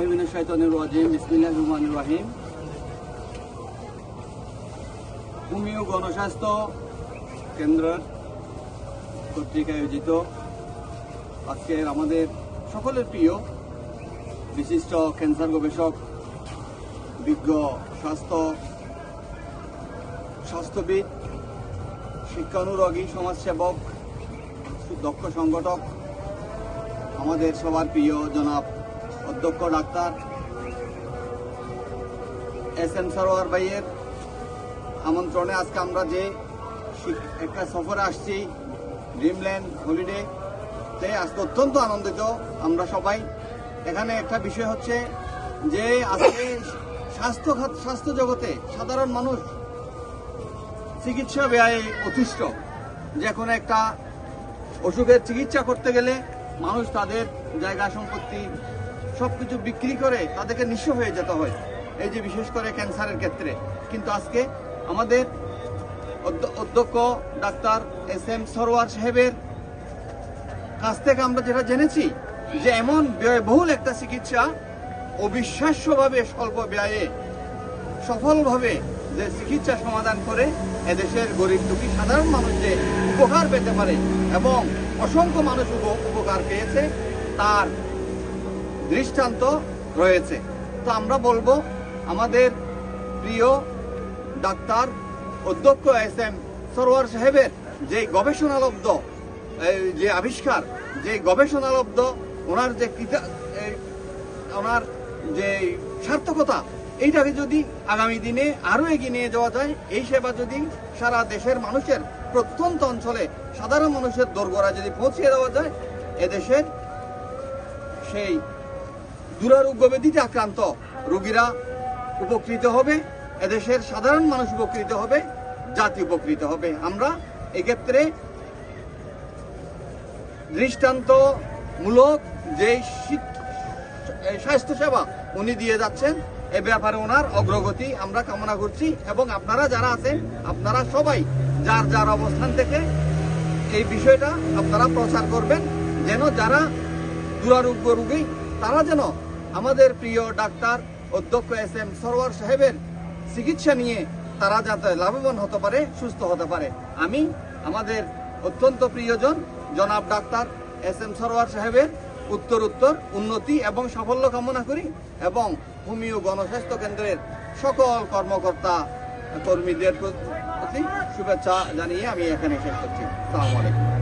বিল্লাহি মিনাশ শাইতানির রাজিম। বিসমিল্লাহির রহমানির রহিম। হোমিও গণস্বাস্থ্য কেন্দ্রের কর্তৃক আয়োজিত আজকের আমাদের সকলের প্রিয় বিশিষ্ট ক্যান্সার গবেষক, বিজ্ঞ স্বাস্থ্যবিদ, শিক্ষানুরাগী, সমাজসেবক, দক্ষ সংগঠক, আমাদের সবার প্রিয় জনাব অধ্যক্ষ ডাক্তার SM সরোয়ার ভাইয়ের আমন্ত্রণে আজকে আমরা যে একটা সফরে আসছি ড্রিমল্যান্ড হলিডে তে, আজকে অত্যন্ত আনন্দিত আমরা সবাই। এখানে একটা বিষয় হচ্ছে যে আজকে স্বাস্থ্য জগতে সাধারণ মানুষ চিকিৎসা ব্যয়ে অতিষ্ঠ। যে কোনো একটা অসুখের চিকিৎসা করতে গেলে মানুষ তাদের জায়গা সম্পত্তি সবকিছু বিক্রি করে তাদেরকে নিঃস্ব হয়ে যেতে হয়, এই যে বিশেষ করে ক্যান্সারের ক্ষেত্রে। কিন্তু আজকে আমাদের অধ্যক্ষ ডাক্তার SM সরোয়ার সাহেবের কাছ থেকে আমরা যেটা জেনেছি যে এমন ব্যয়বহুল একটা চিকিৎসা অবিশ্বাস্যভাবে স্বল্প ব্যয়ে সফলভাবে যে চিকিৎসা সমাধান করে এদেশের গরিব দুঃখী সাধারণ মানুষ যে উপকার পেতে পারে এবং অসংখ্য মানুষ উপকার পেয়েছে তার দৃষ্টান্ত রয়েছে। তো আমরা বলবো আমাদের প্রিয় ডাক্তার অধ্যক্ষ SM সরোয়ার সাহেবের যে গবেষণালব্ধ যে আবিষ্কার, যে গবেষণালব্ধ ওনার যে ওনার যে সার্থকতা, এইটাকে যদি আগামী দিনে আরো এগিয়ে নিয়ে যাওয়া যায়, এই সেবা যদি সারা দেশের মানুষের প্রত্যন্ত অঞ্চলে সাধারণ মানুষের দোরগোড়ায় যদি পৌঁছিয়ে দেওয়া যায়, এদেশের সেই দুরারোগ্য ব্যাধিতে আক্রান্ত রোগীরা উপকৃত হবে, এদেশের সাধারণ মানুষ উপকৃত হবে, জাতি উপকৃত হবে। আমরা এক্ষেত্রে দৃষ্টান্তমূলক যে স্বাস্থ্যসেবা উনি দিয়ে যাচ্ছেন, এ ব্যাপারে ওনার অগ্রগতি আমরা কামনা করছি। এবং আপনারা যারা আছেন, আপনারা সবাই যার যার অবস্থান থেকে এই বিষয়টা আপনারা প্রচার করবেন, যেন যারা দুরারোগ্য রোগী তারা যেন আমাদের প্রিয় ডাক্তার অধ্যক্ষ SM সরোয়ার সাহেবের চিকিৎসা নিয়ে তারা যাতে লাভবান হতে পারে, সুস্থ হতে পারে। আমি আমাদের অত্যন্ত প্রিয়জন জনাব ডাক্তার SM সরোয়ার সাহেবের উত্তর উন্নতি এবং সাফল্য কামনা করি এবং হোমিও গণস্বাস্থ্য কেন্দ্রের সকল কর্মকর্তা কর্মীদের প্রতি শুভেচ্ছা জানিয়ে আমি এখানে শেষ করছি। আসসালামু আলাইকুম।